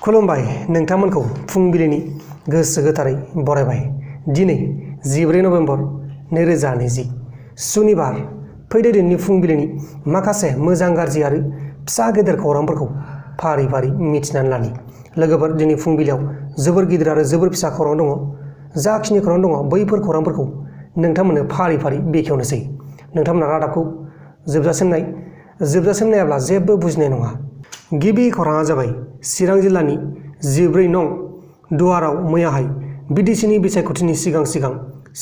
खुलुमबाय नोंथांमोनखौ फुंबिलिनि गोसो गोथारै बरायबाय। दिनै 14 नभेम्बर 2020 सुनिबार। फैदो दिनैनि फुंबिलिनि माखासे मोजां गाज्रि आरो फिसा गेदेर खौरांफोरखौ फारि फारि मिथिनानै लानि। लोगोफोर, दिनै फुंबिलियाव जोबोर गिदिर आरो जोबोर फिसा खौरां दङ। जाखिनि खौरां दङ बैफोर खौरांफोरखौ नोंथांमोननो फारि फारि बेखेवनोसै। नोंथांमोना रादाबखौ जोबजासिम नायाब्ला जेबो बुजिनाय नङा। गिबि खौराङा जाबाय चिरां जिल्लानि 14 नं दुवाराव मैयाहाय बिटिसिनि बिसायख'थिनि सिगां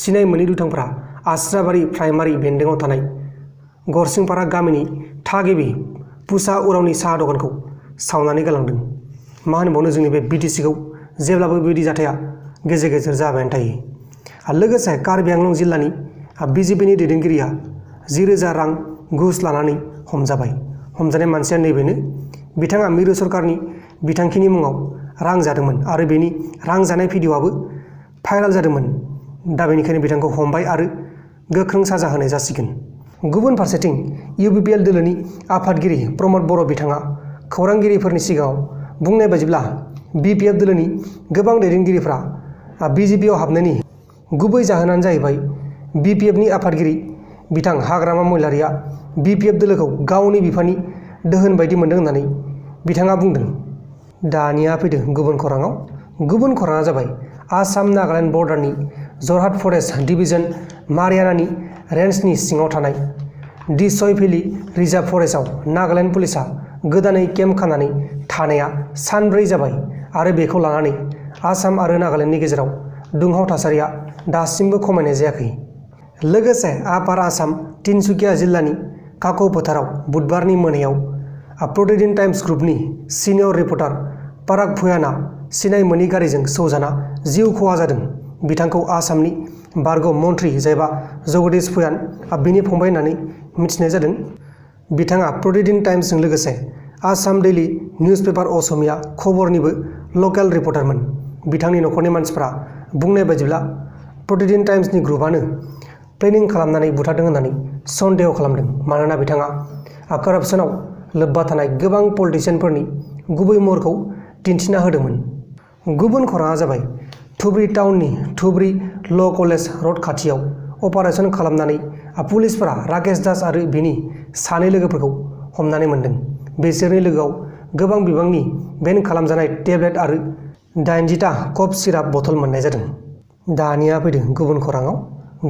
सिनाय मोनै दुथांफोरा आस्राबारि प्राइमारि बेन्दोङाव थानाय गरसिंपारा गामिनि थागिबि पुसा उरावनि साहा दखानखौ सावनानै गालांदों। मा होनबावनो, जोंनि बे बिटिसिखौ जेब्लाबो बेबायदि जाथाया गेजेर गेजेर जाबायानो थायो। लोगोसे कार्बि आंलं जिल्लानि बिजेपिनि दैदेनगिरिया 10,000 रां घुस लानानै हमजाबाय। हमजानाय मानसिया नैबेनो। बिथाङा मिरु सरकारनि बिथांखिनि मुङाव रां जादोंमोन आरो बेनि रां जानाय भिडिअ'आबो भाइराल जादोंमोन। दा बेनिखायनो बिथांखौ हमबाय आरो गोख्रों साजा होनाय जासिगोन। गुबुन फारसेथिं इउबिपिएल दोलोनि आफादगिरि प्रमद बर' बिथाङा खौरांगिरिफोरनि सिगाङाव बुंनाय बायदिब्ला बिपिएफ दोलोनि गोबां दैदेनगिरिफ्रा बिजेपिआव हाबनायनि गुबै जाहोनानो जाहैबाय बिपिएफनि आफादगिरि बिथां हाग्रामा महिलारिया बिपिएफ दोलोखौ गावनि बिफानि दोहोन बायदि मोनदों होननानै बिथाङा बुंदों। दानिया फैदो गुबुन खौराङाव। गुबुन खौराङा जाबाय आसाम नागालेण्ड बर्डारनि जरहाट फरेस्ट डिभिजन मारियानानि रेन्जनि सिङाव थानाय डिसय भेलि रिजार्भ फरेस्टआव नागालेण्ड पुलिसआ गोदानै केम्प खानानै थानाया सानब्रै जाबाय आरो बेखौ लानानै आसाम आरो नागालेण्डनि गेजेराव दुंहाव थासारिया दासिमबो खमायनाय जायाखै। लोगोसे आपार आसाम तिनसुकिया जिल्लानि काक' फोथाराव बुधबारनि मोनायाव प्रतिदिन टाइम्स ग्रुपनि सिनियर रिपर्टार पाराग भुयानआ सिनाय मोनै गारिजों सौजाना जिउ खहा जादों। बिथांखौ आसामनि बारग' मन्थ्रि जायबा जगदीश भुयान बिनि फंबाय होननानै मिथिनाय जादों। बिथाङा प्रतिदिन टाइम्सजों लोगोसे आसाम दैलि निउज पेपार असमिया खबरनिबो लकेल रिपर्टारमोन। बिथांनि न'खरनि मानसिफ्रा बुंनाय बायदिब्ला प्रतिदिन टाइम्सनि ग्रुपआनो प्लेनिं खालामनानै बुथारदों होननानै सन्देह खालामदों, मानोना बिथाङा कारापसनाव लोब्बा थानाय गोबां पलिटिसियानफोरनि गुबै महरखौ दिन्थिना होदोंमोन। गुबुन खौराङा जाबाय धुबरी टाउननि धुबरी ल' कलेज रड खाथियाव अपारेशन खालामनानै पुलिसफोरा राकेश दास आरो बिनि सानै लोगोफोरखौ हमनानै मोन्दों। बिसोरनि लोगोआव गोबां बिबांनि बेन खालामजानाय टेब्लेट आरो 80टा कफ सिराप बथल मोननाय जादों। दानिया फैदों गुबुन खौराङाव।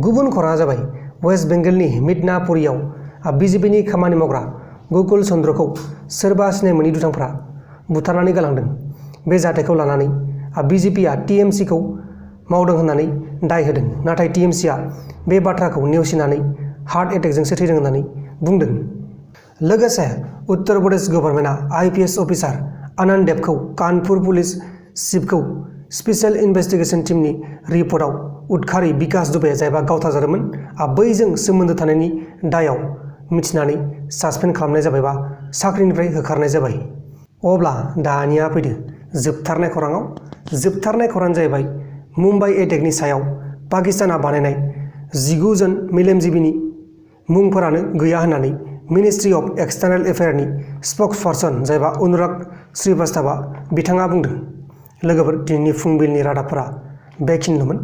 गुबुन खौराङा जाबाय वेस्ट बेंगलनि मिदनापुरियाव बिजेपिनि खामानि मावग्रा गकुल चन्द्रखौ सोरबा सिनाय मोनै दुथांफ्रा बुथारनानै गालांदों। बे जाथायखौ लानानै बिजेपिआ टिएमसिखौ मावदों होननानै दाय होदों, नाथाय टिएमसिआ बे बाथ्राखौ नेवसिनानै हार्ट एटेकजोंसो थैदों होननानै बुंदों। लोगोसे उत्तर प्रदेश गभर्नमेन्टआ आइपिएस अफिसार आनन्द देबखौ कानपुर पुलिस चिफखौ स्पेसियेल इनभेस्टिगेशन टीमनि रिपर्टआव उदखारि बिकास दुबे जायबा गावथारजादोंमोन बैजों सोमोन्दो थानायनि दायाव मिथिनानै सासपेन्ड खालामनाय जाबाय बा साख्रिनिफ्राय होखारनाय जाबाय। अब्ला दानिया फैदो जोबथारनाय खौराङाव। जोबथारनाय खौरां जाहैबाय मुम्बाइ एटेकनि सायाव पाकिस्ताना बानायनाय 19 जन मेलेमजिबिनि मुंफोरानो गैया होननानै मिनिस्ट्रि अफ एक्सटार्नेल एफेयारनि स्पक्सपार्सन जायबा अनुराग श्रीवास्तवआ बिथाङा बुंदों। लोगोफोर, दिनैनि फुंबिलिनि रादाबफोरा बेखिनिल'मोन।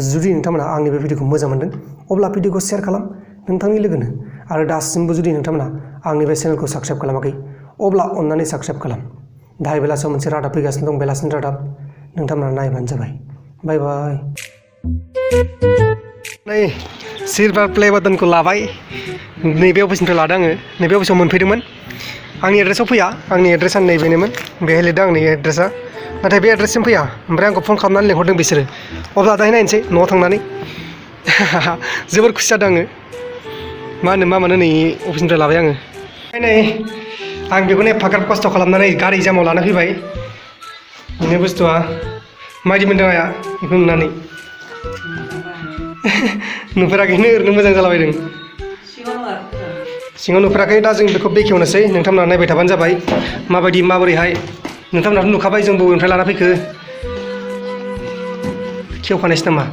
जुदि नोंथांमोना आंनि बे भिडिअखौ मोजां मोनदों अब्ला भिडिअखौ शेयार खालाम नोंथांनि लोगोनो, आरो दासिमबो जुदि नोंथांमोना आंनि बे चेनेलखौ साबस्क्राइब खालामाखै अब्ला अन्नानै साबस्क्राइब खालाम। दाहाय बेलासियाव मोनसे रादाब फैगासिनो दं, बेलासिनि रादाब, नोंथांमोना नायबानो जाबाय। बाय बाय। नै सिलभार प्ले बाटनखौ लाबाय, नैबे अफिसनिफ्राय लादों आङो। नैबे अफिसाव मोनफैदोंमोन। आंनि एड्रेसाव फैया, आंनि एड्रेसा नैबेनोमोन, बेहाय लिरदों आंनि एड्रेसा, नाथाय बे एड्रेससिम फैया। ओमफ्राय आंखौ फन खालामनानै लिंहरदों बिसोरो। अब्ला दाहाय नायनोसै न'आव थांनानै। जोबोर खुसि जादों आङो। मा मोनो नै अफिसनिफ्राय लाबाय आङो। नै आं बेखौनो एफाग्राब खस्थ' खालामनानै गारि जामाव लाना फैबाय। बे बुस्थुआ माबायदि मोनदों आया बेखौ नुनानै? नुफेराखैनो, ओरैनो मोजां जालाबायदों। सिङाव नुफेराखै। दा जों बेखौ बेखेवनोसै, नोंथांमोना नायबाय थाबानो जाबाय माबोरैहाय। नोंथांमोनाथ' नुखाबाय जों बबेनिफ्राय लाना फैखो। खेवखानायसो नामा?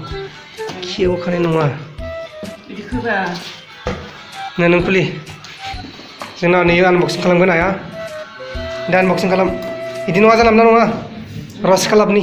खेवखानाय नङा। नों खुलि। जोंना नै आनबक्सिं खालामगोन आया। दा आनबक्सिं खालाम। बिदि नङा, जानला मोनला नङा। राजक्लाबनि